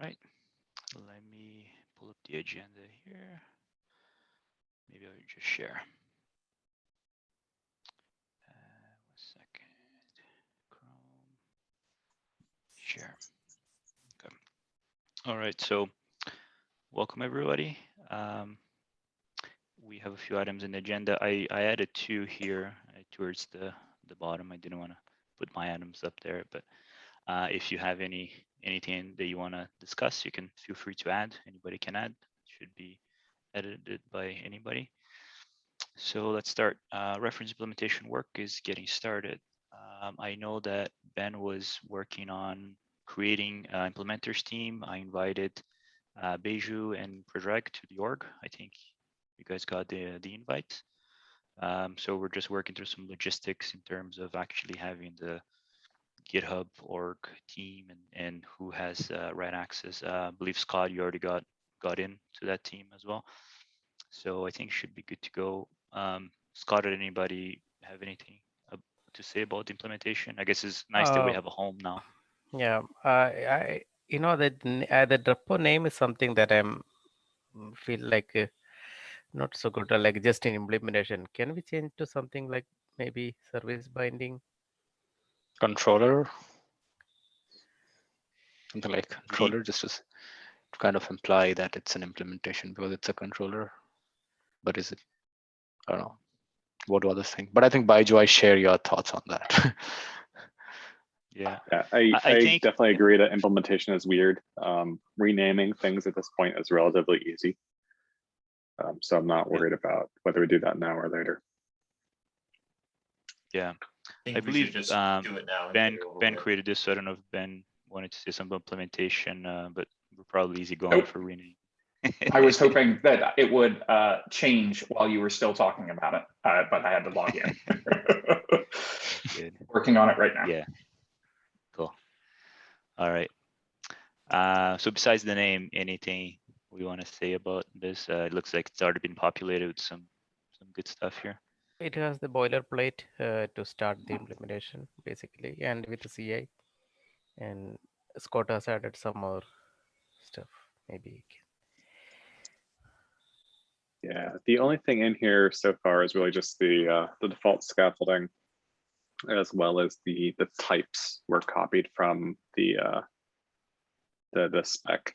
right, let me pull up the agenda here. Maybe I'll just share. 1 second. Chrome. Share. Okay. All right, so welcome everybody. We have a few items in the agenda. I added 2 here towards the bottom. I didn't want to put my items up there, but if you have anything that you want to discuss, you can feel free to add. Anybody can add. It should be edited by anybody. So let's start. Reference implementation work is getting started. I know that Ben was working on creating an implementers team. I invited Beju and Predrag to the org. I think you guys got the invite. So we're just working through some logistics in terms of actually having the GitHub org team and who has right access. I believe Scott, you already got into that team as well. So I think should be good to go. Scott, did anybody have anything to say about the implementation? I guess it's nice that we have a home now. Yeah, I that the repo name is something that I'm feel like not so good, like just in implementation. Can we change to something like maybe service binding? Controller. Something like controller, just to kind of imply that it's an implementation because it's a controller. But is it? I don't know. What do others think? But I think Baiju, I share your thoughts on that. Yeah, I think, definitely agree that implementation is weird. Renaming things at this point is relatively easy. So I'm not worried about whether we do that now or later. Yeah, I believe Ben created this, so I don't know if Ben wanted to say some implementation, but we're probably easy going for renaming. I was hoping that it would change while you were still talking about it, but I had to log in. Good. Working on it right now. Yeah. Cool. All right. So besides the name, anything we want to say about this? It looks like it's already been populated with some good stuff here. It has the boilerplate to start the implementation, basically, and with the CI. And Scott has added some more stuff, maybe. Yeah, the only thing in here so far is really just the default scaffolding, as well as the types were copied from the spec.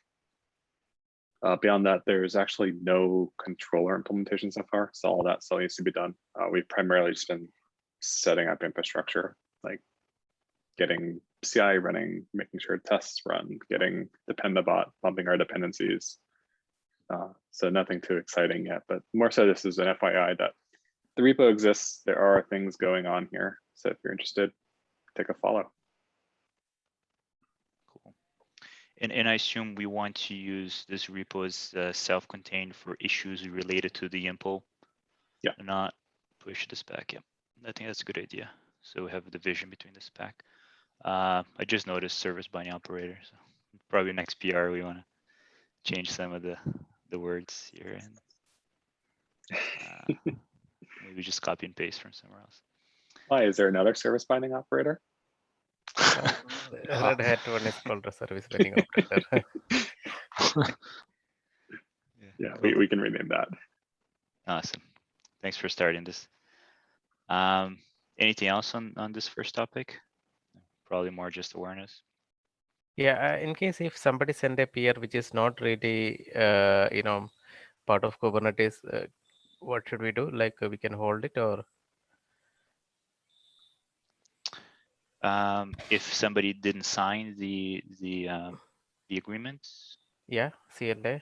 Beyond that, there's actually no controller implementation so far, so all that still needs to be done. We've primarily just been setting up infrastructure, like getting CI running, making sure tests run, getting Dependabot, bumping our dependencies. So nothing too exciting yet, but more so this is an FYI that the repo exists. There are things going on here. So if you're interested, take a follow. Cool. And I assume we want to use this repo as self-contained for issues related to the IMPO. Yeah. Not push the spec. Yeah, I think that's a good idea. So we have a division between the spec. I just noticed service binding operator. So probably next PR we want to change some of the words here and maybe just copy and paste from somewhere else. Why, is there another service binding operator? Red Hat one is called a service binding operator. Yeah, we can rename that. Awesome. Thanks for starting this. Anything else on this first topic? Probably more just awareness. Yeah, in case if somebody send a PR which is not really, part of Kubernetes, what should we do? Like we can hold it or? If somebody didn't sign the agreement. Yeah, CLA.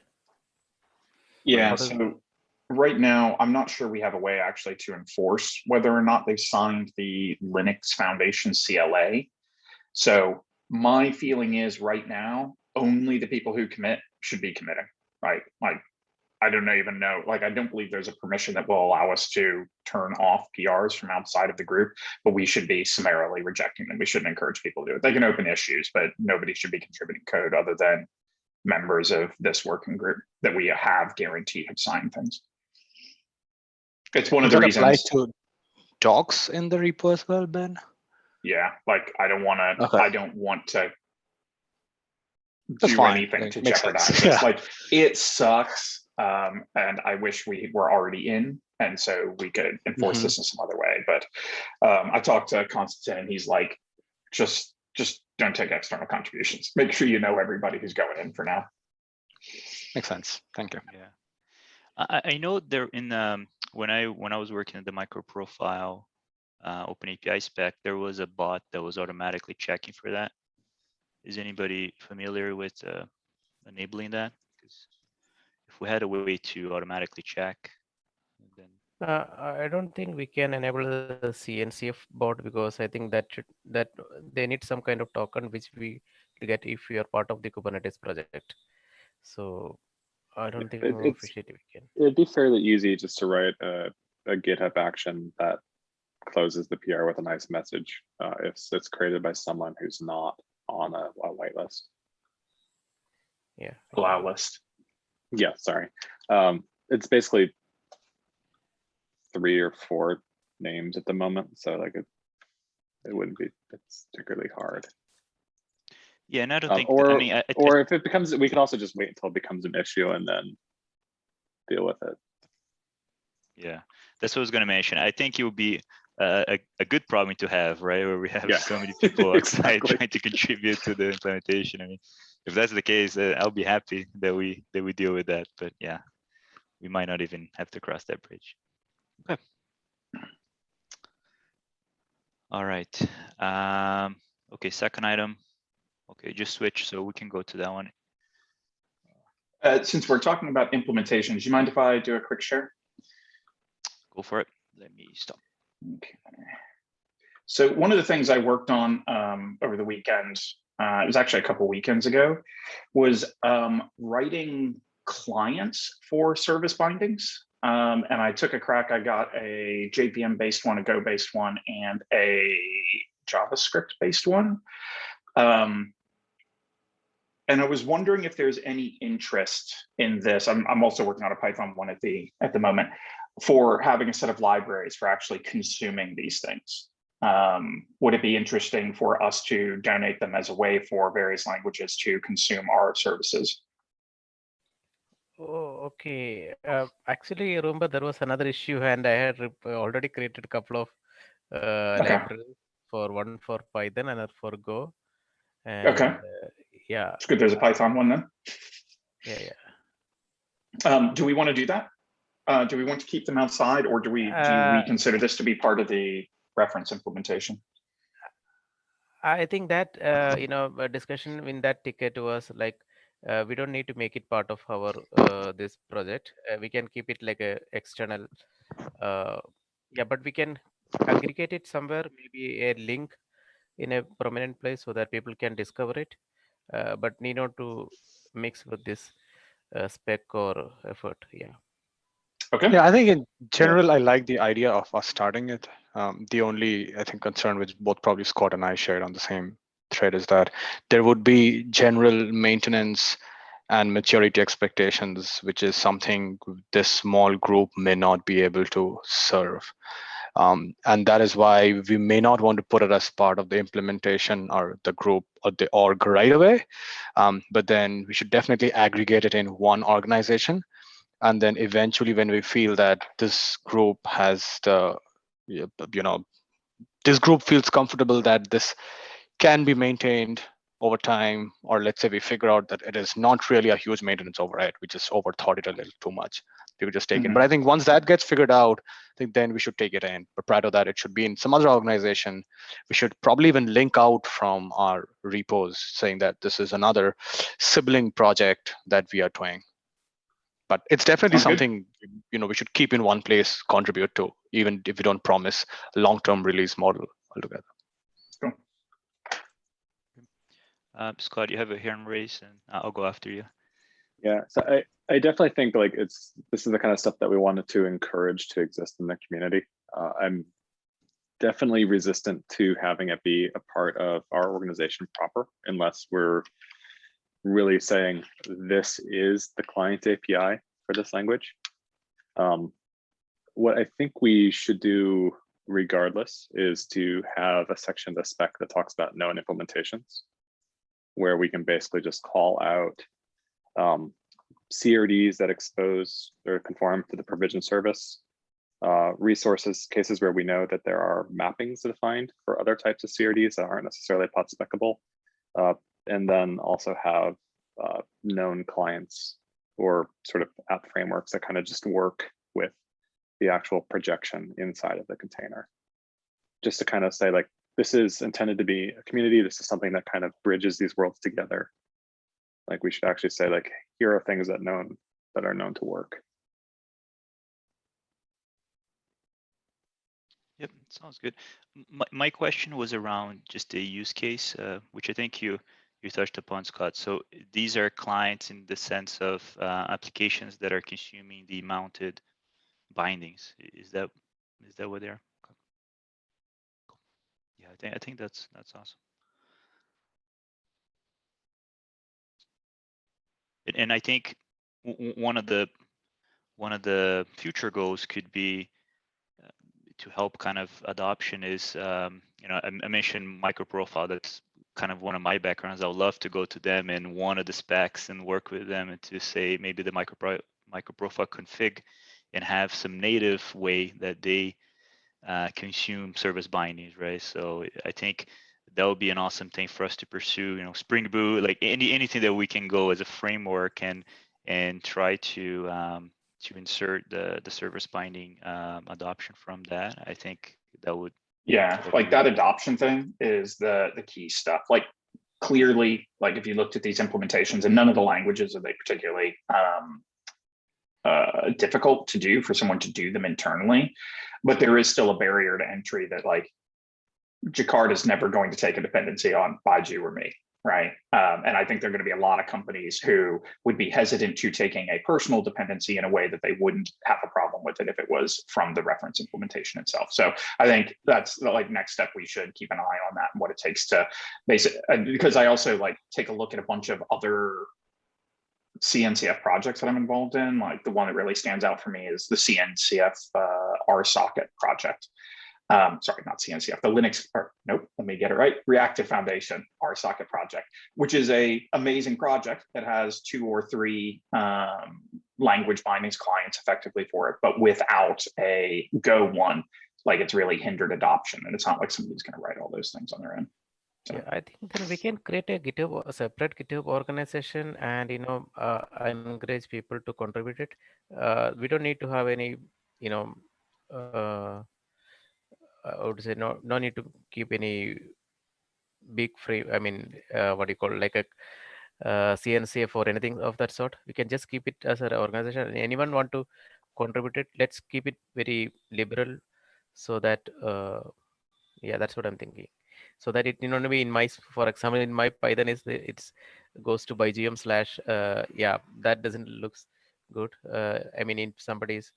Yeah, so right now, I'm not sure we have a way actually to enforce whether or not they signed the Linux Foundation CLA. So my feeling is right now, only the people who commit should be committing, right? Like, I don't even know, like, I don't believe there's a permission that will allow us to turn off PRs from outside of the group, but we should be summarily rejecting them. We shouldn't encourage people to do it. They can open issues, but nobody should be contributing code other than members of this working group that we have guaranteed have signed things. It's one of the reasons. Does that apply to docs in the repo as well, Ben? Yeah, like I don't want to. Okay. I don't want to That's do fine. anything Like, to makes jeopardize sense. this. Yeah. Like, it sucks, and I wish we were already in, and so we could enforce this in some other way. But I talked to Constantine, and he's like, just don't take external contributions. Make sure you know everybody who's going in for now. Makes sense. Thank you. Yeah, I know there in when I was working at the micro profile Open API spec, there was a bot that was automatically checking for that. Is anybody familiar with enabling that? Because if we had a way to automatically check, then I don't think we can enable the CNCF bot because I think that they need some kind of token which we get if we are part of the Kubernetes project. So I don't think officially we can. It'd be fairly easy just to write a GitHub action that closes the PR with a nice message if it's created by someone who's not on a whitelist. Yeah. Allow list. Yeah, sorry. It's basically 3 or 4 names at the moment, so like it wouldn't be particularly hard. yeah, and I don't think. Or I mean, or if it becomes, we can also just wait until it becomes an issue and then deal with it. yeah, that's what I was going to mention. I think it would be a good problem to have, right? Where we have Yeah. so many people outside Exactly. trying to contribute to the implementation. I mean, if that's the case, I'll be happy that we deal with that. But yeah, we might not even have to cross that bridge. Okay. All right. Okay, second item. Okay, just switch so we can go to that one. Since we're talking about implementations, you mind if I do a quick share? Go for it. Let me stop. Okay. So one of the things I worked on over the weekend, it was actually a couple weekends ago, was writing clients for service bindings. And I took a crack. I got a JVM based one, a Go based one, and a JavaScript based one. And I was wondering if there's any interest in this. I'm also working on a Python one at the moment for having a set of libraries for actually consuming these things. Would it be interesting for us to donate them as a way for various languages to consume our services? Oh, okay. Actually, I remember there was another issue, and I had already created a couple of libraries for one for Python and for Go. And, Okay. Yeah. It's good. There's a Python one then. Yeah. Do we want to do that? Do we want to keep them outside, or do we consider this to be part of the reference implementation? I think that a discussion in that ticket was like we don't need to make it part of our this project. We can keep it like a external. Yeah, but we can aggregate it somewhere, maybe a link in a prominent place so that people can discover it. But need not to mix with this spec or effort. Yeah. Okay. Yeah, I think in general, I like the idea of us starting it. The only, I think, concern which both probably Scott and I shared on the same thread is that there would be general maintenance and maturity expectations, which is something this small group may not be able to serve. And that is why we may not want to put it as part of the implementation or the group or the org right away. But then we should definitely aggregate it in one organization. And then eventually when we feel that this group has the, this group feels comfortable that this can be maintained over time, or let's say we figure out that it is not really a huge maintenance overhead, we just overthought it a little too much, we would just take it. But I think once that gets figured out, I think then we should take it in. But prior to that, it should be in some other organization. We should probably even link out from our repos saying that this is another sibling project that we are doing. But it's definitely something we should keep in one place, contribute to, even if we don't promise a long-term release model altogether. Cool. Scott, you have a hand raised, and I'll go after you. Yeah, so I definitely think like this is the kind of stuff that we wanted to encourage to exist in the community. I'm definitely resistant to having it be a part of our organization proper, unless we're really saying this is the client API for this language. What I think we should do regardless is to have a section of the spec that talks about known implementations, where we can basically just call out CRDs that expose or conform to the provision service, resources, cases where we know that there are mappings defined for other types of CRDs that aren't necessarily pod specable, and then also have known clients or sort of app frameworks that kind of just work with the actual projection inside of the container. Just to kind of say, like, this is intended to be a community. This is something that kind of bridges these worlds together. Like, we should actually say, like, here are things that are known to work. Yep, sounds good. My question was around just a use case, which I think you touched upon, Scott. So these are clients in the sense of applications that are consuming the mounted bindings. Is that what they are? Cool. Yeah, I think that's awesome. And I think one of the future goals could be to help kind of adoption is, I mentioned microprofile. That's kind of one of my backgrounds. I would love to go to them and one of the specs and work with them and to say maybe the microprofile config and have some native way that they consume service bindings, right? So I think that would be an awesome thing for us to pursue. Spring Boot, like anything that we can go as a framework and try to insert the service binding adoption from that. I think that would. Yeah, like that adoption thing is the key stuff. Like clearly, like if you looked at these implementations, and none of the languages are they particularly difficult to do for someone to do them internally, but there is still a barrier to entry that like Jakarta is never going to take a dependency on Baiju or me, right? And I think there are going to be a lot of companies who would be hesitant to taking a personal dependency in a way that they wouldn't have a problem with it if it was from the reference implementation itself. So I think that's the like next step. We should keep an eye on that and what it takes to because I also like take a look at a bunch of other CNCF projects that I'm involved in. Like the one that really stands out for me is the CNCF RSocket project. Sorry, not CNCF, the Linux, nope, let me get it right. Reactive Foundation RSocket project, which is a amazing project that has 2 or 3 language bindings clients effectively for it, but without a Go one, like it's really hindered adoption. And it's not like somebody's going to write all those things on their own. So. Yeah, I think then we can create a separate GitHub organization, and encourage people to contribute it. We don't need to have any, I would say no need to keep any big frame. I mean, what do you call, like a CNCF or anything of that sort. We can just keep it as an organization. Anyone want to contribute it? Let's keep it very liberal, so that yeah, that's what I'm thinking. So that it be in my, for example, in my Python it's goes to bygm / yeah, that doesn't looks good. I mean, if somebody's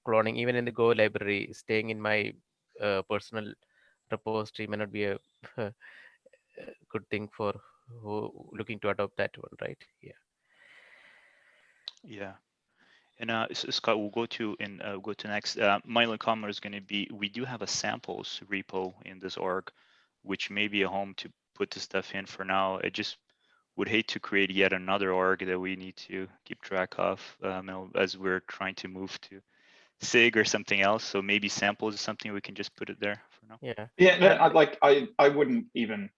cloning, even in the Go library, staying in my personal repository may not be a good thing for who looking to adopt that one, right? Yeah. Yeah. And so Scott, we'll go to next. My only comment is going to be, we do have a samples repo in this org, which may be a home to put the stuff in for now. I just would hate to create yet another org that we need to keep track of as we're trying to move to SIG or something else. So maybe samples is something we can just put it there for now. Yeah. Yeah, I wouldn't even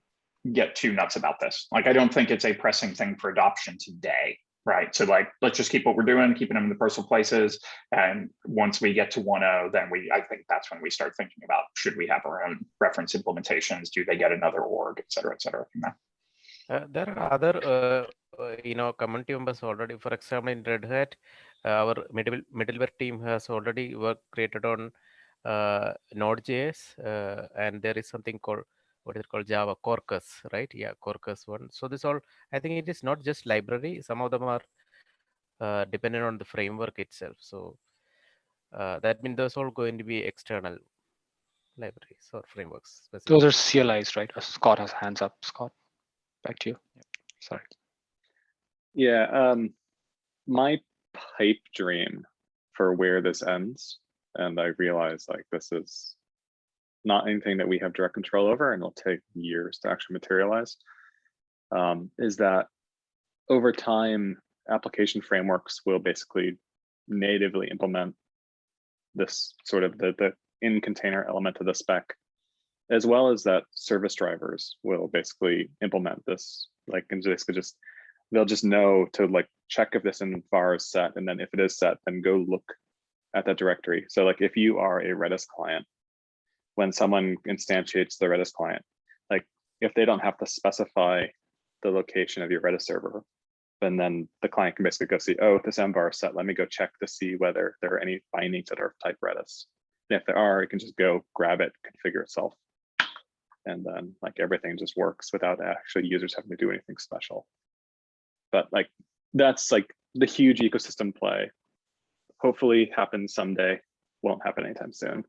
get too nuts about this. Like, I don't think it's a pressing thing for adoption today. Right. So like, let's just keep what we're doing, keeping them in the personal places. And once we get to 1.0, then I think that's when we start thinking about, should we have our own reference implementations? Do they get another org, et cetera, from that? There are other, community members already. For example, in Red Hat, our middleware team has already created on Node.js, and there is something called, what is it called, Java Quarkus, right? Yeah, Quarkus one. So this all, I think it is not just library. Some of them are dependent on the framework itself. So that means those all going to be external libraries or frameworks. Those are CLIs, right? Scott has hands up. Scott, back to you. Yep. Sorry. Yeah, my pipe dream for where this ends, and I realize like this is not anything that we have direct control over and it'll take years to actually materialize. is that over time, application frameworks will basically natively implement this sort of the in container element of the spec, as well as that service drivers will basically implement this, like, and basically just, they'll just know to like check if this var is set, and then if it is set, then go look at that directory. So like if you are a Redis client, when someone instantiates the Redis client, like if they don't have to specify the location of your Redis server, then the client can basically go see, oh, this var is set, let me go check to see whether there are any bindings that are of type Redis. And if there are, it can just go grab it, configure itself. And then like everything just works without actually users having to do anything special. But like, that's like the huge ecosystem play. Hopefully happens someday, won't happen anytime soon.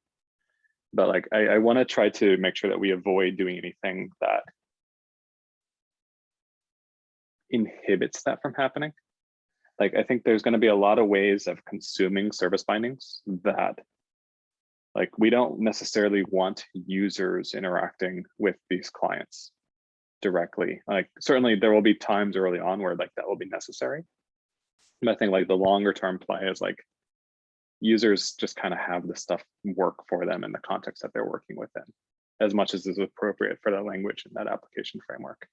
But like, I want to try to make sure that we avoid doing anything that inhibits that from happening. Like, I think there's going to be a lot of ways of consuming service bindings that, like, we don't necessarily want users interacting with these clients directly. Like, certainly there will be times early on where like that will be necessary. But I think like the longer term play is like users just kind of have the stuff work for them in the context that they're working within, as much as is appropriate for the language in that application framework.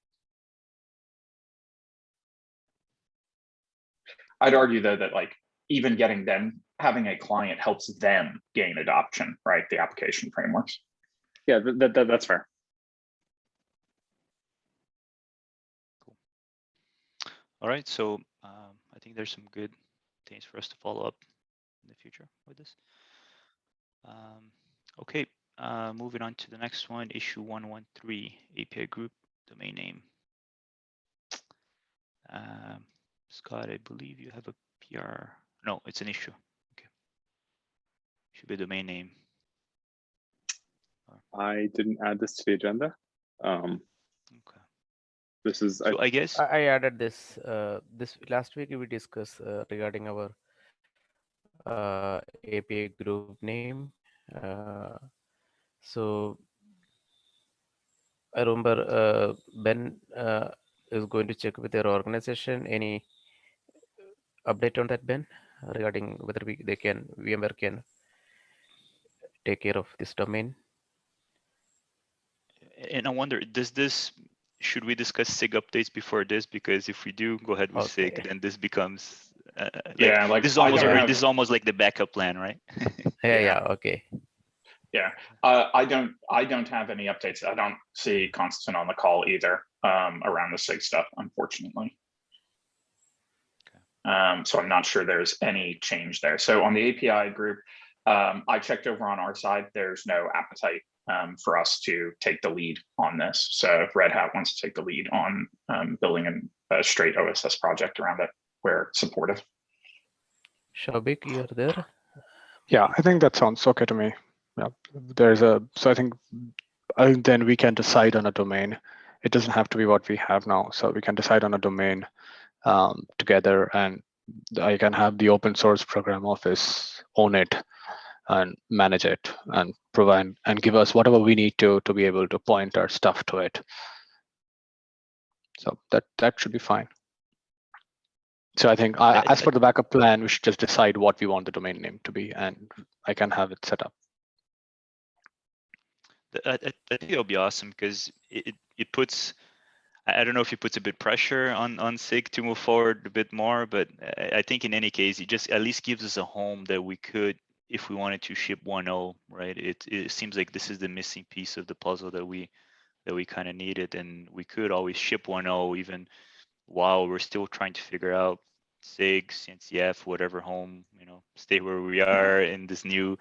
I'd argue though that like even getting them, having a client helps them gain adoption, right? The application frameworks. Yeah, that's fair. Cool. All right, so I think there's some good things for us to follow up in the future with this. Okay, moving on to the next one, issue 113, API group domain name. Scott, I believe you have a PR. No, it's an issue. Okay. Should be a domain name. I didn't add this to the agenda. Okay. This is, So I guess I added this this last week we discussed regarding our API group name. So I remember Ben is going to check with their organization. Any update on that, Ben, regarding whether VMware can take care of this domain? And I wonder, should we discuss SIG updates before this? Because if we do go ahead with SIG, then this becomes this is almost like the backup plan, right? Yeah. Okay. Yeah, I don't have any updates. I don't see Constantine on the call either around the SIG stuff, unfortunately. Okay. So I'm not sure there's any change there. So on the API group, I checked over on our side. There's no appetite for us to take the lead on this. So if Red Hat wants to take the lead on building a straight OSS project around it, we're supportive. Shabik, you're there? Yeah, I think that sounds okay to me. Yeah, so I think then we can decide on a domain. It doesn't have to be what we have now. So we can decide on a domain together, and I can have the open source program office own it and manage it and provide and give us whatever we need to be able to point our stuff to it. So that should be fine. So I think as for the backup plan, we should just decide what we want the domain name to be, and I can have it set up. I think it'll be awesome because it puts, I don't know if it puts a bit pressure on SIG to move forward a bit more, but I think in any case, it just at least gives us a home that we could, if we wanted to ship 1.0, right? It seems like this is the missing piece of the puzzle that we kind of needed, and we could always ship 1.0 even while we're still trying to figure out SIG, CNCF, whatever home, stay where we are in this new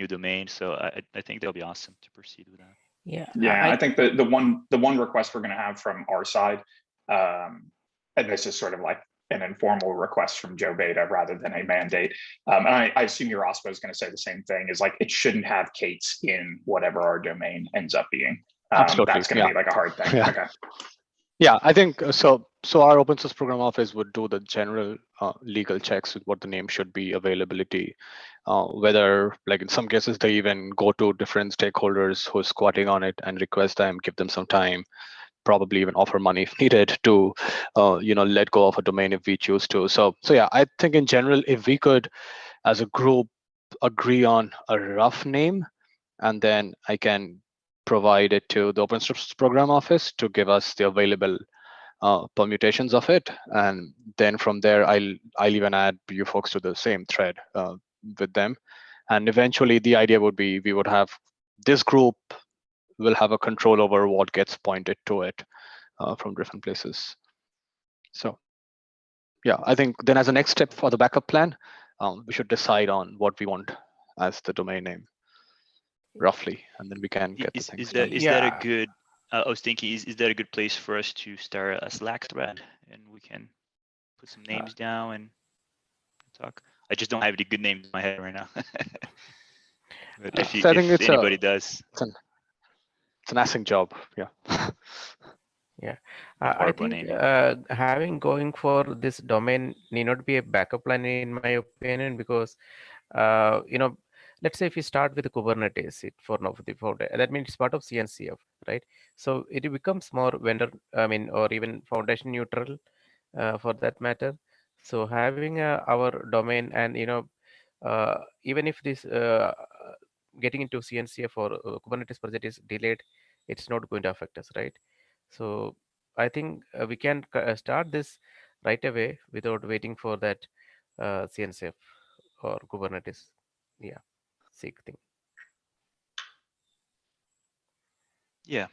domain. So I think that'll be awesome to proceed with that. Yeah, I think the one request we're going to have from our side, and this is sort of like an informal request from Joe Beta rather than a mandate. And I assume your OSPO is going to say the same thing, is like it shouldn't have Kate's in whatever our domain ends up being. Absolutely, that's going to be like a hard thing. Yeah. Okay. Yeah, I think so. So our open source program office would do the general legal checks with what the name should be, availability, whether like in some cases they even go to different stakeholders who are squatting on it and request them, give them some time. probably even offer money if needed to let go of a domain if we choose to. So yeah, I think in general, if we could as a group agree on a rough name, and then I can provide it to the open source program office to give us the available permutations of it, and then from there I'll even add you folks to the same thread with them, and eventually the idea would be we would have this group will have a control over what gets pointed to it from different places. So yeah, I think then as a next step for the backup plan, we should decide on what we want as the domain name roughly, and then we can get the things done. Is that a good? I was thinking, is that a good place for us to start a Slack thread, and we can put some names down and talk? I just don't have the good names in my head right now. But if anybody does, it's an async job. Yeah. Yeah, I think having going for this domain need not be a backup plan in my opinion, because let's say if you start with the Kubernetes for that means it's part of CNCF, right? So it becomes more vendor, or even foundation neutral for that matter. So having our domain, and even if this getting into CNCF or Kubernetes project is delayed, it's not going to affect us, right? So I think we can start this right away without waiting for that CNCF or Kubernetes, seek thing. Yeah,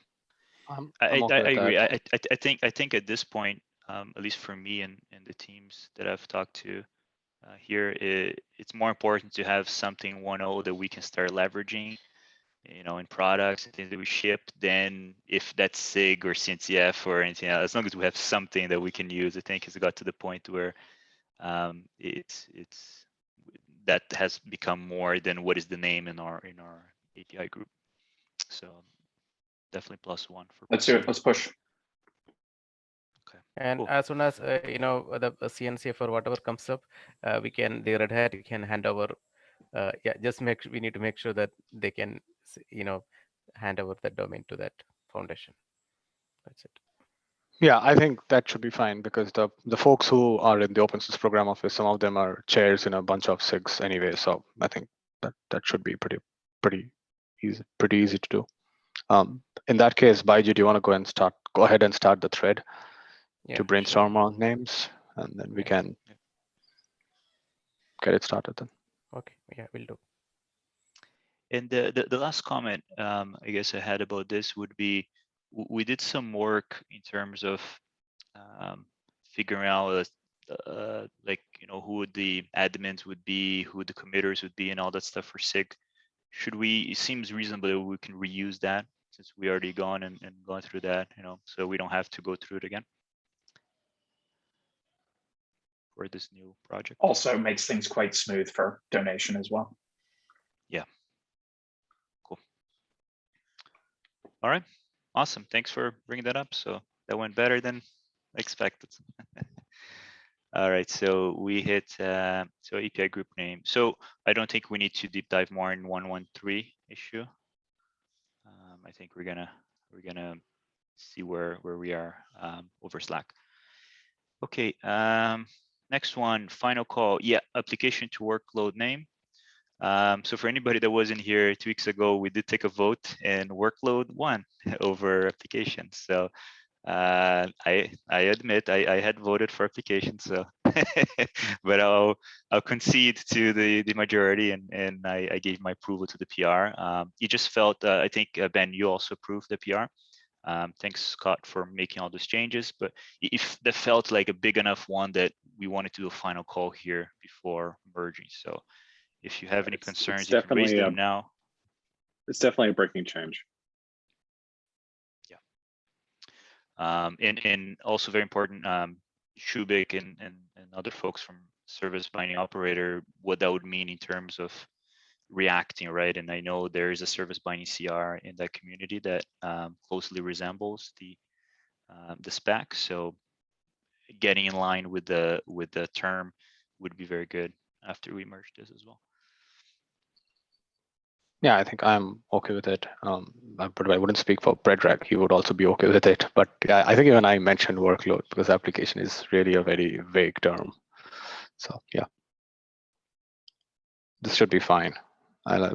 I'm I okay with agree. that. I think at this point, at least for me and the teams that I've talked to here, it's more important to have something 1.0 that we can start leveraging, in products and things that we ship, than if that's SIG or CNCF or anything else. As long as we have something that we can use, I think it's got to the point where it's that has become more than what is the name in our API group. So definitely +1 for. Let's do it. Let's push. Okay. And Cool. as soon as the CNCF or whatever comes up, the Red Hat can hand over. Just we need to make sure that they can hand over that domain to that foundation. That's it. Yeah, I think that should be fine, because the folks who are in the open source program office, some of them are chairs in a bunch of SIGs anyway. So I think that should be pretty easy to do. In that case, Baiju, do you want to go ahead and start the thread to brainstorm on names, and then we can get it started then. Okay, yeah, we'll do. And the last comment I guess I had about this would be, we did some work in terms of figuring out who the admins would be, who the committers would be, and all that stuff for SIG. It seems reasonable that we can reuse that, since we already gone and gone through that, so we don't have to go through it again for this new project. Also makes things quite smooth for donation as well. Yeah. Cool. All right. Awesome. Thanks for bringing that up. So that went better than expected. All right. So we hit so API group name. So I don't think we need to deep dive more in 113 issue. I think we're gonna see where we are over Slack. Okay. Next one, final call. Yeah, application to workload name. So for anybody that wasn't here 2 weeks ago, we did take a vote, and workload won over application. So I admit I had voted for application, so but I'll concede to the majority, and I gave my approval to the PR. You just felt I think Ben, you also approved the PR. Thanks, Scott, for making all those changes. But if that felt like a big enough one that we wanted to do a final call here before merging. So if you have any concerns, you can raise them now. It's definitely a breaking change. Yeah. And also very important, Shubik and other folks from service binding operator, what that would mean in terms of reacting, right? And I know there is a service binding CR in that community that closely resembles the spec. So getting in line with the term would be very good after we merge this as well. Yeah, I think I'm okay with it. But I wouldn't speak for Predrag. He would also be okay with it. But yeah, I think even I mentioned workload because application is really a very vague term. So yeah, this should be fine.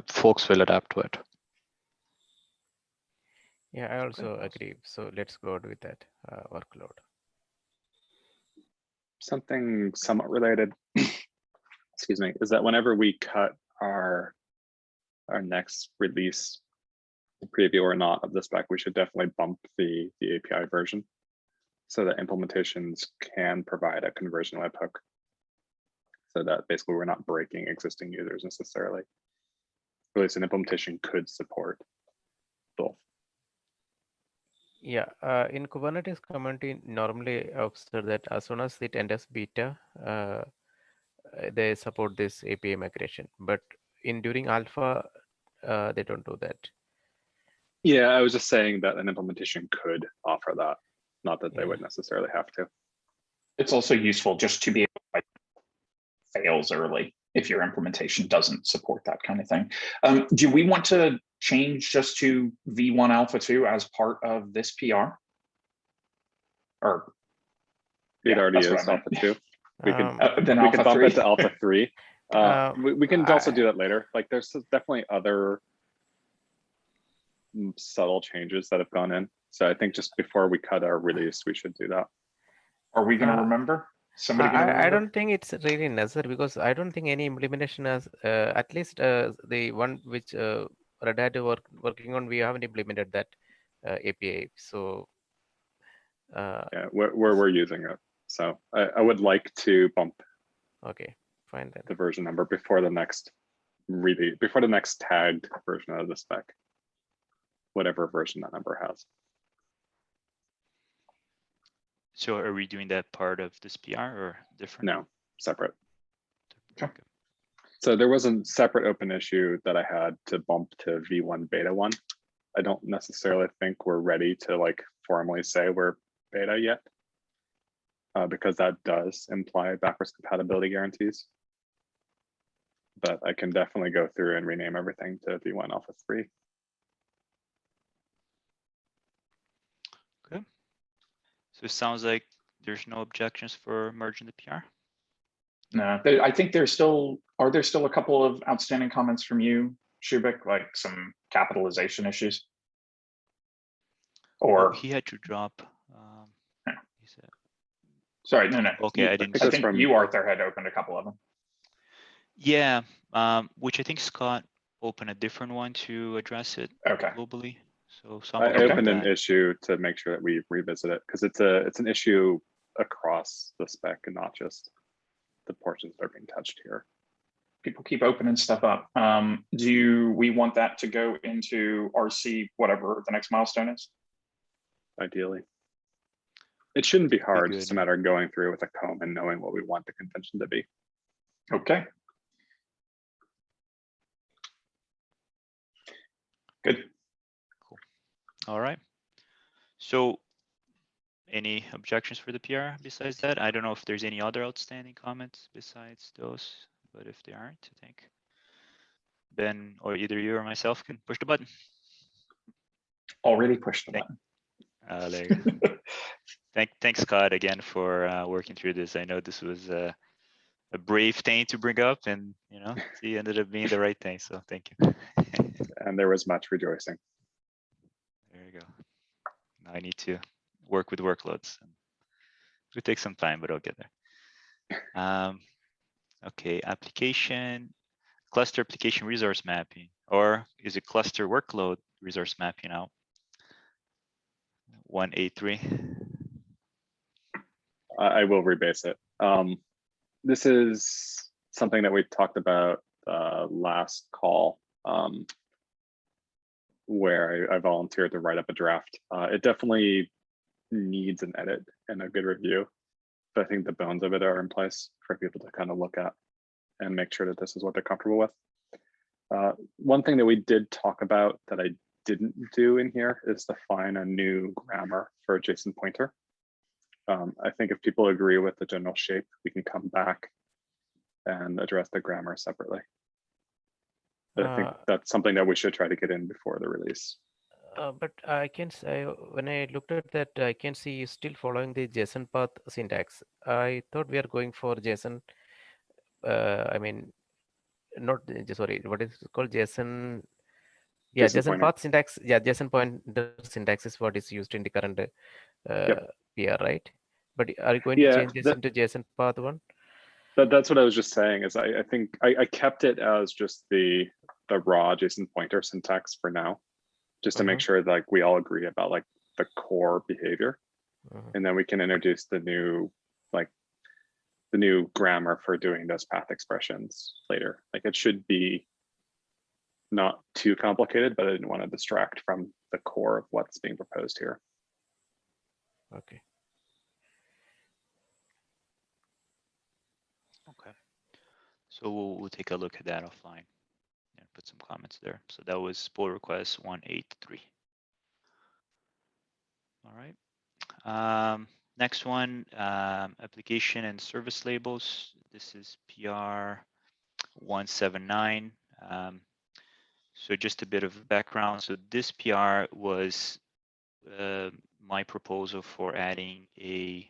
Folks will adapt to it. Yeah, I also agree. So let's go out with that workload. Something somewhat related, excuse me, is that whenever we cut our next release, preview or not of the spec, we should definitely bump the API version so that implementations can provide a conversion webhook. So that basically we're not breaking existing users necessarily. At least an implementation could support both. Yeah, in Kubernetes community, normally observe that as soon as it enters beta, they support this API migration. But during alpha, they don't do that. Yeah, I was just saying that an implementation could offer that, not that they Yeah. would necessarily have to. It's also useful just to be able to fails early if your implementation doesn't support that kind of thing. Do we want to change just to V1 Alpha 2 as part of this PR? Or It already is that's what I meant. Alpha 2. We could Then we Alpha could bump 3. it to Alpha 3. We can also do that later. Like there's definitely other subtle changes that have gone in. So I think just before we cut our release, we should do that. Are we going to remember? Somebody going to remember? I don't think it's really necessary because I don't think any implementation has, at least the one which Red Hat working on, we haven't implemented that API. So Yeah, we're using it. So I would like to bump okay, fine then. the version number before the next release, before the next tagged version of the spec, whatever version that number has. So are we doing that part of this PR or different? No, separate. Okay. So there was a separate open issue that I had to bump to V1 beta 1. I don't necessarily think we're ready to like formally say we're beta yet, because that does imply backwards compatibility guarantees. But I can definitely go through and rename everything to V1 Alpha 3. Okay. So it sounds like there's no objections for merging the PR. No, I think there's still, are there still a couple of outstanding comments from you, Shubik, like some capitalization issues? Or he had to drop. Yeah. He said, sorry, no. okay, I didn't. I think you, Arthur, had opened a couple of them. Yeah, which I think Scott opened a different one to address it Okay. globally. So some I opened an issue to make sure that we revisit it because it's an issue across the spec and not just the portions that are being touched here. People keep opening stuff up. Do we want that to go into RC, whatever the next milestone is? Ideally. It shouldn't be hard, good, just a yeah. matter of going through with a comb and knowing what we want the contention to be. Okay. Good. Cool. All right. So any objections for the PR besides that? I don't know if there's any other outstanding comments besides those, but if there aren't, I think Ben or either you or myself can push the button. Already pushed the button. There you go. Thanks, Scott, again for working through this. I know this was a brave thing to bring up, and it ended up being the right thing. So thank you. And there was much rejoicing. There you go. Now I need to work with workloads. It will take some time, but I'll get there. Okay, cluster application resource mapping, or is it cluster workload resource mapping now? 183. I will rebase it. This is something that we talked about last call, where I volunteered to write up a draft. It definitely needs an edit and a good review, but I think the bones of it are in place for people to kind of look at and make sure that this is what they're comfortable with. One thing that we did talk about that I didn't do in here is define a new grammar for a JSON pointer. I think if people agree with the general shape, we can come back and address the grammar separately. I think that's something that we should try to get in before the release. But I can say when I looked at that, I can see you still following the JSON path syntax. I thought we are going for JSON. I mean, not sorry. What is it called? JSON. Yeah, JSON JSON pointer. path syntax. Yeah, JSON pointer syntax is what is used in the current PR, right? But are you going to Yeah, change this into JSON path one? that's what I was just saying. Is I think I kept it as just the raw JSON pointer syntax for now, just to make sure like we all agree about like the core behavior, and then we can introduce the new grammar for doing those path expressions later. Like it should be not too complicated, but I didn't want to distract from the core of what's being proposed here. Okay. Okay. So we'll take a look at that offline and put some comments there. So that was pull request 183. All right. Next one, application and service labels. This is PR 179. So just a bit of background. So this PR was my proposal for adding the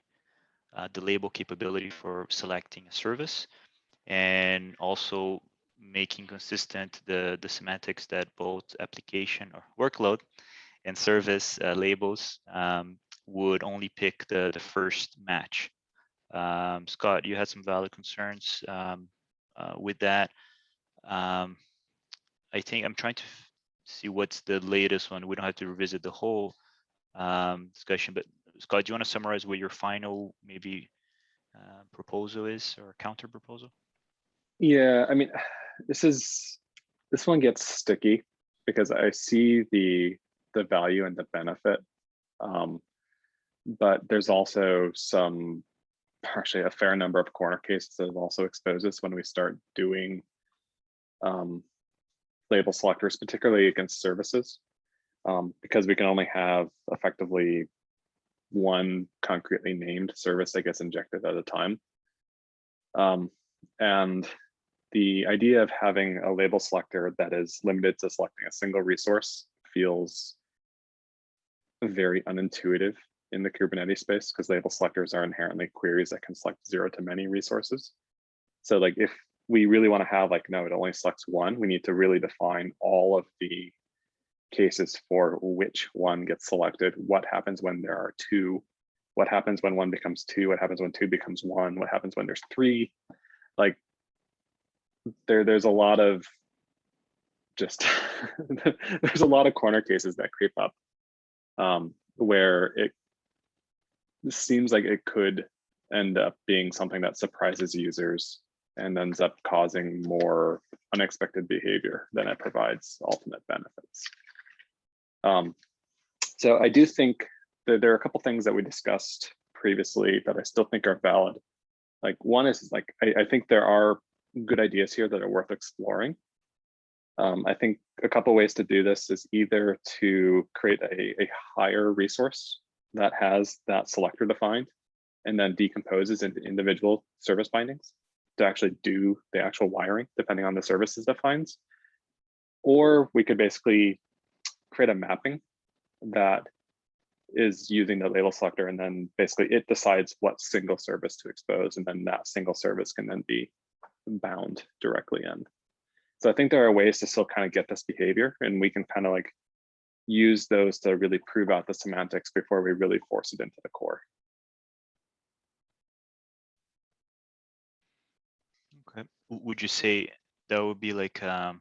label capability for selecting a service, and also making consistent the semantics that both application or workload and service labels would only pick the first match. Scott, you had some valid concerns with that. I think I'm trying to see what's the latest one. We don't have to revisit the whole discussion, but Scott, do you want to summarize what your final maybe proposal is, or counter proposal? Yeah, I mean, this one gets sticky because I see the value and the benefit, but there's also actually a fair number of corner cases that have also exposed us when we start doing label selectors, particularly against services, because we can only have effectively one concretely named service that gets injected at a time. And the idea of having a label selector that is limited to selecting a single resource feels very unintuitive in the Kubernetes space, because label selectors are inherently queries that can select 0 to many resources. So like if we really want to have like, no, it only selects one, we need to really define all of the cases for which one gets selected, what happens when there are two, what happens when one becomes two, what happens when two becomes one, what happens when there's three. Like there's a lot of just there's a lot of corner cases that creep up where it seems like it could end up being something that surprises users and ends up causing more unexpected behavior than it provides ultimate benefits. So I do think that there are a couple things that we discussed previously that I still think are valid. Like one is like, I think there are good ideas here that are worth exploring. I think a couple ways to do this is either to create a higher resource that has that selector defined and then decomposes into individual service bindings to actually do the actual wiring depending on the services defines. Or we could basically create a mapping that is using the label selector, and then basically it decides what single service to expose, and then that single service can then be bound directly in. So I think there are ways to still kind of get this behavior, and we can kind of like use those to really prove out the semantics before we really force it into the core. Okay. Would you say that would be like, I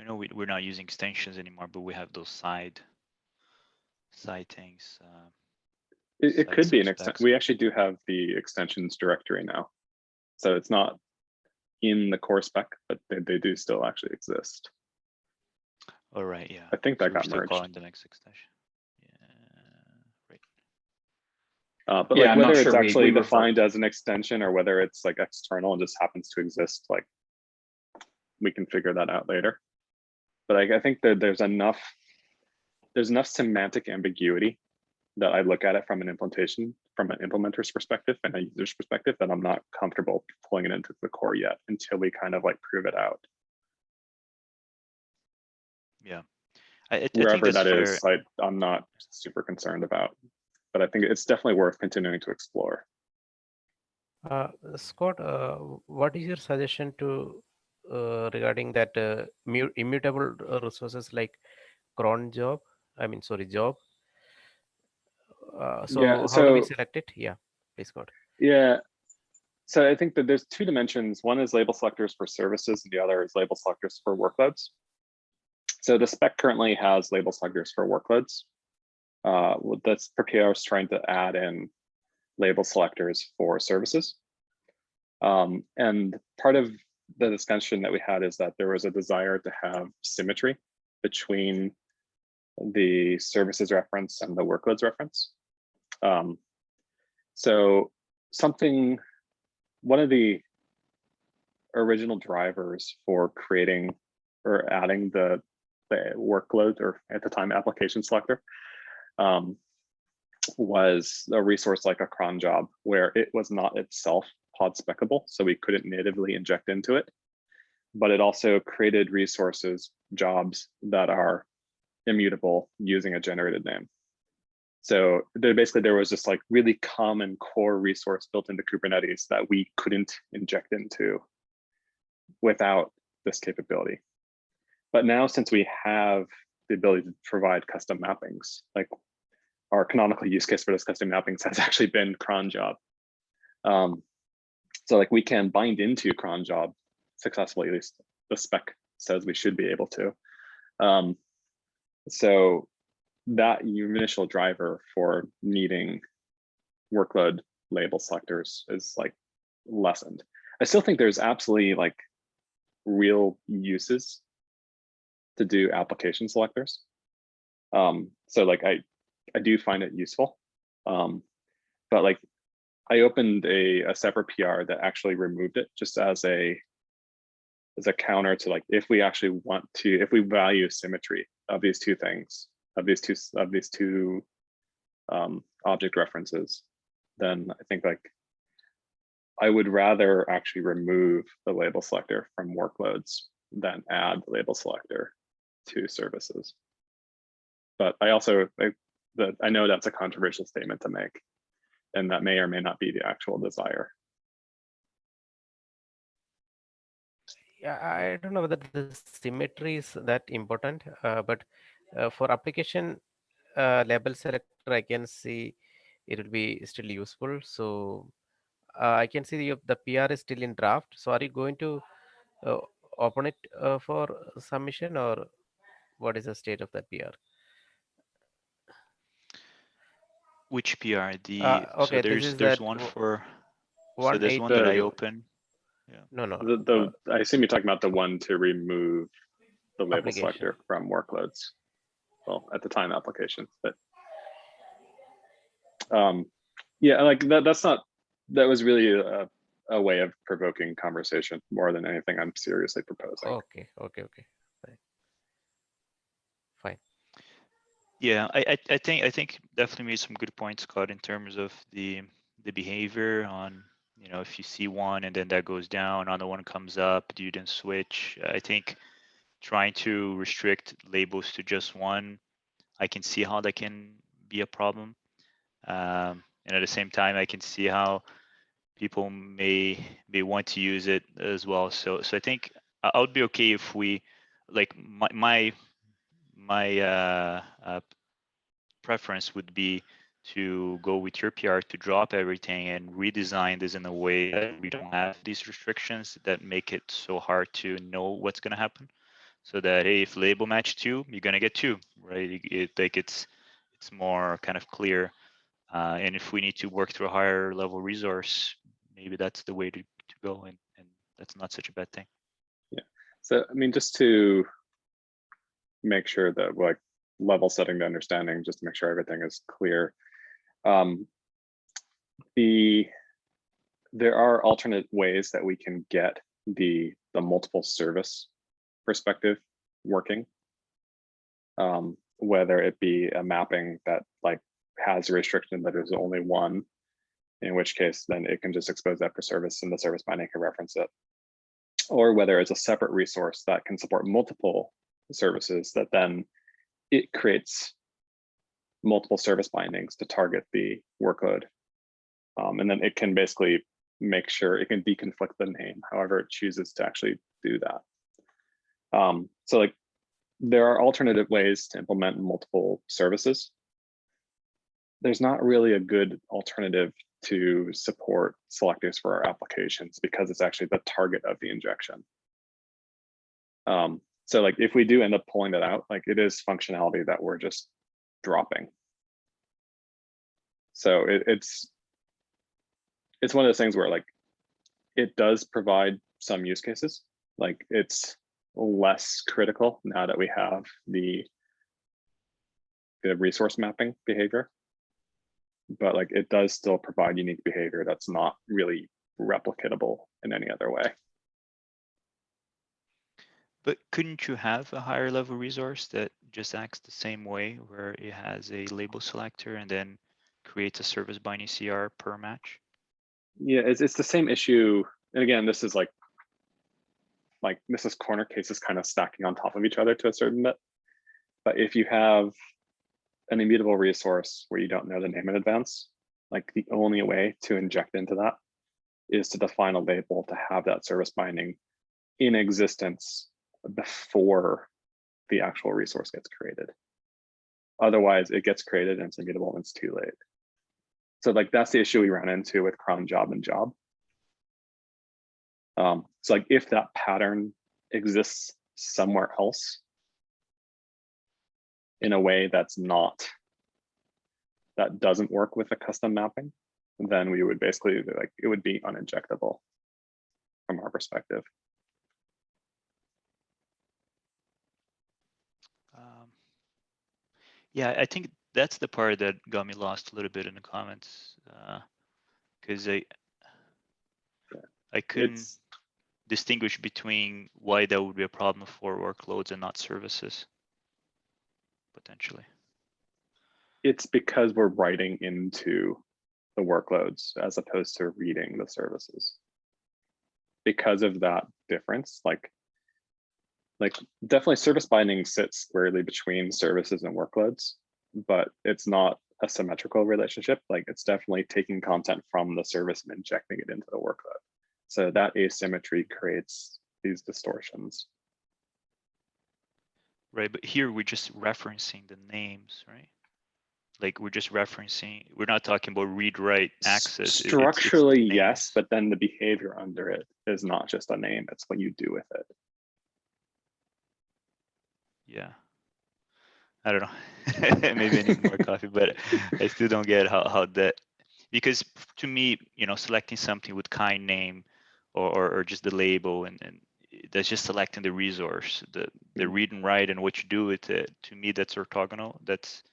know we're not using extensions anymore, but we have those side things. It could be an extension. subspecs. We actually do have the extensions directory now. So it's not in the core spec, but they do still actually exist. All right, yeah. I think So that we're got still merged. calling the next extension. Yeah, right. But Yeah, like I'm not whether it's sure we actually refer- defined as an extension or whether it's like external and just happens to exist, like we can figure that out later. But I think that there's enough semantic ambiguity that I look at it from an implementer's perspective and a user's perspective that I'm not comfortable pulling it into the core yet until we kind of like prove it out. Yeah, I think Wherever that's that fair. is, I'm not super concerned about, but I think it's definitely worth continuing to explore. Scott, what is your suggestion to regarding that immutable resources like cron job? I mean, sorry, job. Yeah, So how do we so select it? Yeah, please, Scott. yeah, so I think that there's two dimensions. One is label selectors for services, and the other is label selectors for workloads. So the spec currently has label selectors for workloads. That's Perkeo is trying to add in label selectors for services. And part of the discussion that we had is that there was a desire to have symmetry between the services reference and the workloads reference. So one of the original drivers for creating or adding the workload, or at the time application selector, was a resource like a cron job, where it was not itself pod specable, so we couldn't natively inject into it, but it also created resources, jobs that are immutable using a generated name. So there was this like really common core resource built into Kubernetes that we couldn't inject into without this capability. But now, since we have the ability to provide custom mappings, like our canonical use case for those custom mappings has actually been cron job. So like we can bind into cron job successfully, at least the spec says we should be able to. So that initial driver for needing workload label selectors is like lessened. I still think there's absolutely like real uses to do application selectors. So like I do find it useful, but like I opened a separate PR that actually removed it just as a counter to like, if we actually want to, if we value symmetry of these two things, of these two object references, then I think like I would rather actually remove the label selector from workloads than add the label selector to services. But I also, I know that's a controversial statement to make, and that may or may not be the actual desire. Yeah, I don't know whether the symmetry is that important, but for application label selector, I can see it will be still useful. So I can see the PR is still in draft. So are you going to uh, open it for submission, or what is the state of that PR? Which PR? So Okay, this is there's that one for, so there's one 180. that I The- open. Yeah. No, I assume you're talking about the one to remove the label application. selector from workloads. Well, at the time applications, but yeah, like that's not, that was really a way of provoking conversation more than anything I'm seriously proposing. Okay. Fine. Yeah, I think definitely made some good points, Scott, in terms of the behavior on, you know, if you see one and then that goes down, another one comes up, do you then switch? I think trying to restrict labels to just one, I can see how that can be a problem. And at the same time, I can see how people may want to use it as well. So I think I would be okay if we, like my preference would be to go with your PR to drop everything and redesign this in a way that we don't have these restrictions that make it so hard to know what's going to happen. So that, hey, if label match 2, you're going to get 2, right? It's more kind of clear. And if we need to work through a higher level resource, maybe that's the way to go, and that's not such a bad thing. Yeah. So I mean, just to make sure that like level setting the understanding, just to make sure everything is clear. There are alternate ways that we can get the multiple service perspective working. Whether it be a mapping that like has a restriction that there's only one, in which case then it can just expose that for service and the service binding can reference it. Or whether it's a separate resource that can support multiple services that then it creates multiple service bindings to target the workload. And then it can basically make sure it can deconflict the name, however it chooses to actually do that. So like there are alternative ways to implement multiple services. There's not really a good alternative to support selectors for our applications because it's actually the target of the injection. So like if we do end up pulling that out, like it is functionality that we're just dropping. So it's one of those things where like it does provide some use cases. Like it's less critical now that we have the resource mapping behavior, but like it does still provide unique behavior that's not really replicatable in any other way. But couldn't you have a higher level resource that just acts the same way, where it has a label selector and then creates a service binding CR per match? Yeah, it's the same issue. And again, this is like this is corner cases kind of stacking on top of each other to a certain bit. But if you have an immutable resource where you don't know the name in advance, like the only way to inject into that is to define a label to have that service binding in existence before the actual resource gets created. Otherwise, it gets created and it's immutable and it's too late. So like that's the issue we ran into with cron job and job. So like if that pattern exists somewhere else in a way that doesn't work with a custom mapping, then we would basically like it would be uninjectable from our perspective. Yeah, I think that's the part that got me lost a little bit in the comments, because I couldn't distinguish between why that would be a problem for workloads and not services, potentially. It's because we're writing into the workloads as opposed to reading the services. Because of that difference, like definitely service binding sits squarely between services and workloads, but it's not a symmetrical relationship. Like it's definitely taking content from the service and injecting it into the workload. So that asymmetry creates these distortions. Right, but here we're just referencing the names, right? Like we're just referencing, we're not talking about read-write access. Structurally, yes, but then the behavior under it is not just a name, it's what you do with it. Yeah, I don't know. Maybe I need more coffee, but I still don't get how that, because to me, selecting something with kind name or just the label and that's just selecting the resource, the read and write and what you do with it. To me, that's orthogonal. That's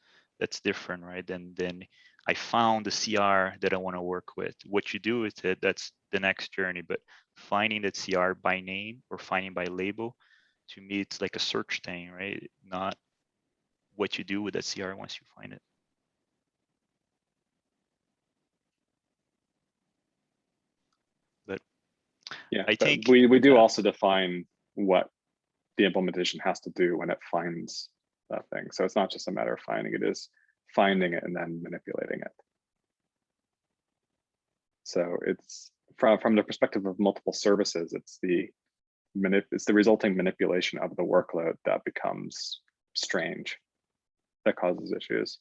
different, right? Then I found the CR that I want to work with. What you do with it, that's the next journey. But finding that CR by name or finding by label, to me, it's like a search thing, right? Not what you do with that CR once you find it. But yeah, I think we do also define what the implementation has to do when it finds that thing. So it's not just a matter of finding it, is finding it and then manipulating it. So it's from the perspective of multiple services, it's the resulting manipulation of the workload that becomes strange, that causes issues.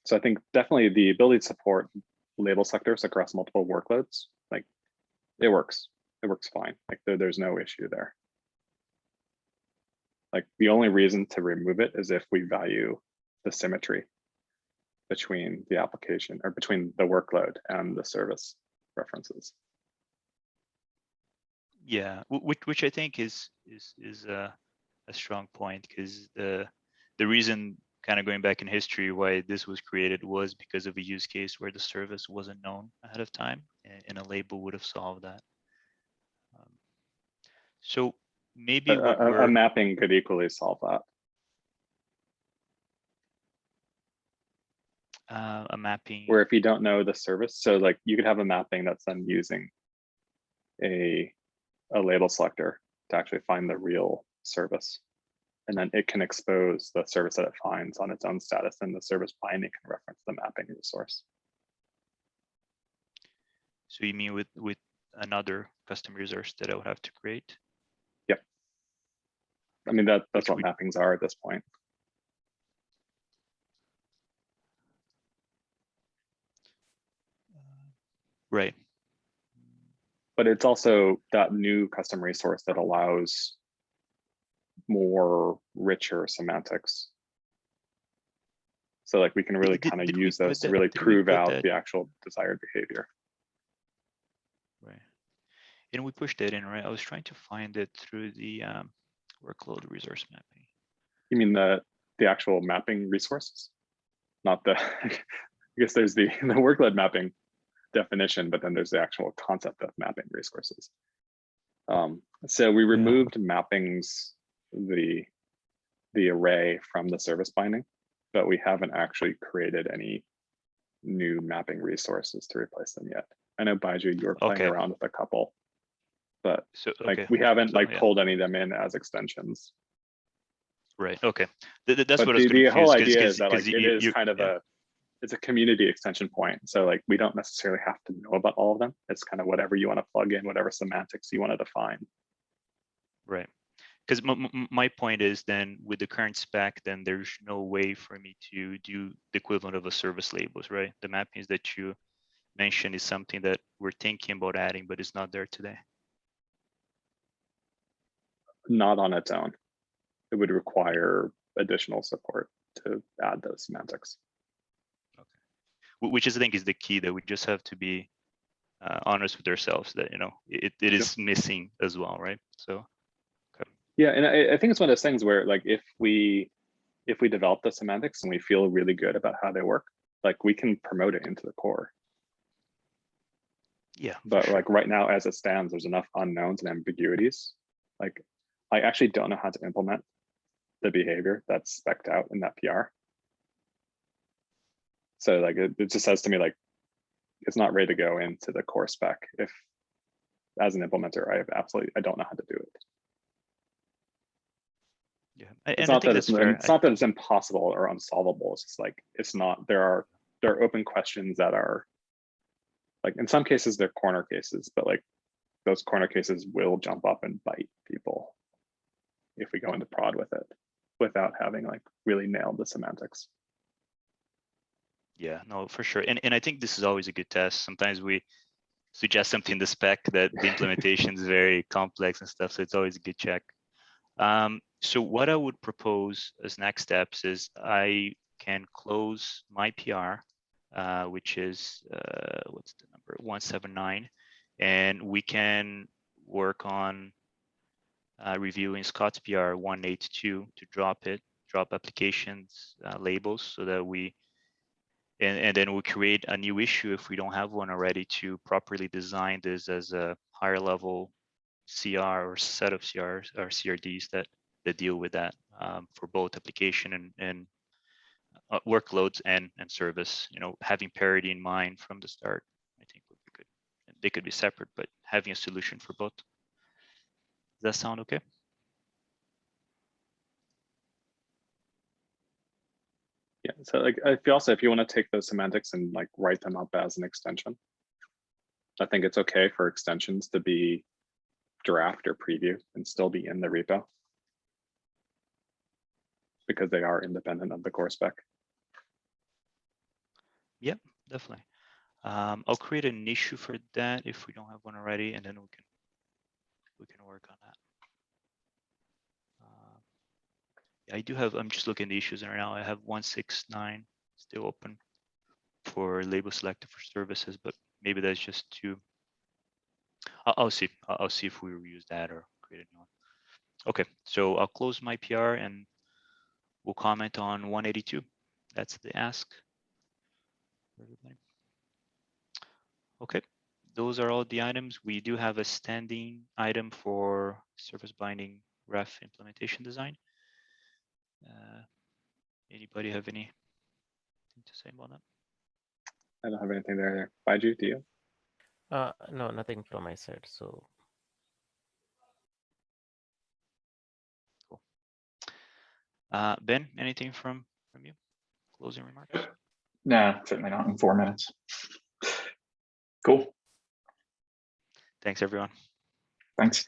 So I think definitely the ability to support label sectors across multiple workloads, like it works fine. Like there's no issue there. Like the only reason to remove it is if we value the symmetry between the application or between the workload and the service references. Yeah, which I think is a strong point, because the reason, kind of going back in history, why this was created was because of a use case where the service wasn't known ahead of time, and a label would have solved that. So maybe a mapping could equally solve that. A mapping where if you don't know the service, so like you could have a mapping that's then using a label selector to actually find the real service. and then it can expose the service that it finds on its own status, and the service binding can reference the mapping resource. So you mean with another custom resource that I would have to create? Yep. I mean, that's Which what we- mappings are at this point. Right. But it's also that new custom resource that allows more richer semantics. So like we can really kind of Did we use those put to that- really did we prove put out that- the actual desired behavior. Right. And we pushed that in, right? I was trying to find it through the workload resource mapping. You mean the actual mapping resources? Not the, I guess there's the workload mapping definition, but then there's the actual concept of mapping resources. So we removed mappings, the array from the service binding, but we haven't actually created any new mapping resources to replace them yet. I know, Baiju, you were playing Okay. around with a couple, but So like okay. we haven't So, like yeah. pulled any of them in as extensions. Right. Okay. That's But what I was the whole confused, idea is that like it is you- kind of yeah. it's a community extension point. So like we don't necessarily have to know about all of them. It's kind of whatever you want to plug in, whatever semantics you want to define. Right. Because my point is then with the current spec, then there's no way for me to do the equivalent of a service labels, right? The mappings that you mentioned is something that we're thinking about adding, but it's not there today. Not on its own. It would require additional support to add those semantics. Which is, I think, is the key, that we just have to be honest with ourselves that, you know, it is missing as well, right? So, okay. Yeah, and I think it's one of those things where like if we develop the semantics and we feel really good about how they work, like we can promote it into the core. Yeah. But sure. like right now, as it stands, there's enough unknowns and ambiguities. Like I actually don't know how to implement the behavior that's spec'd out in that PR. So like it just says to me like it's not ready to go into the core spec if as an implementer I don't know how to do it. Yeah. It's And I not think that that's fair. it's not that it's impossible or unsolvable. It's just like it's not. There are open questions that are like in some cases they're corner cases, but like those corner cases will jump up and bite people if we go into prod with it without having like really nailed the semantics. Yeah, no, for sure. And I think this is always a good test. Sometimes we suggest something in the spec that the implementation is very complex and stuff. So it's always a good check. So what I would propose as next steps is I can close my PR, which is, what's the number, 179. And we can work on reviewing Scott's PR 182 to drop applications labels so that we, and then we'll create a new issue if we don't have one already to properly design this as a higher level CR or set of CRs or CRDs that deal with that for both application and workloads and service. You know, having parity in mind from the start, I think would be good. And they could be separate, but having a solution for both. Does that sound okay? Yeah. So like if you want to take those semantics and like write them up as an extension, I think it's okay for extensions to be draft or preview and still be in the repo because they are independent of the core spec. Yeah, definitely. I'll create an issue for that if we don't have one already, and then we can work on that. Yeah, I do have. I'm just looking at the issues right now. I have 169 still open for label selected for services, but maybe that's just too. I'll see. I'll see if we reuse that or create a new one. Okay, so I'll close my PR and we'll comment on 182. That's the ask. Okay, those are all the items. We do have a standing item for service binding ref implementation design. Anybody have anything to say about that? I don't have anything there. Baiju, do you? No, nothing from my side. So Cool. Ben, anything from you? Closing remarks? No, certainly not in 4 minutes. Cool. Thanks, everyone. Thanks.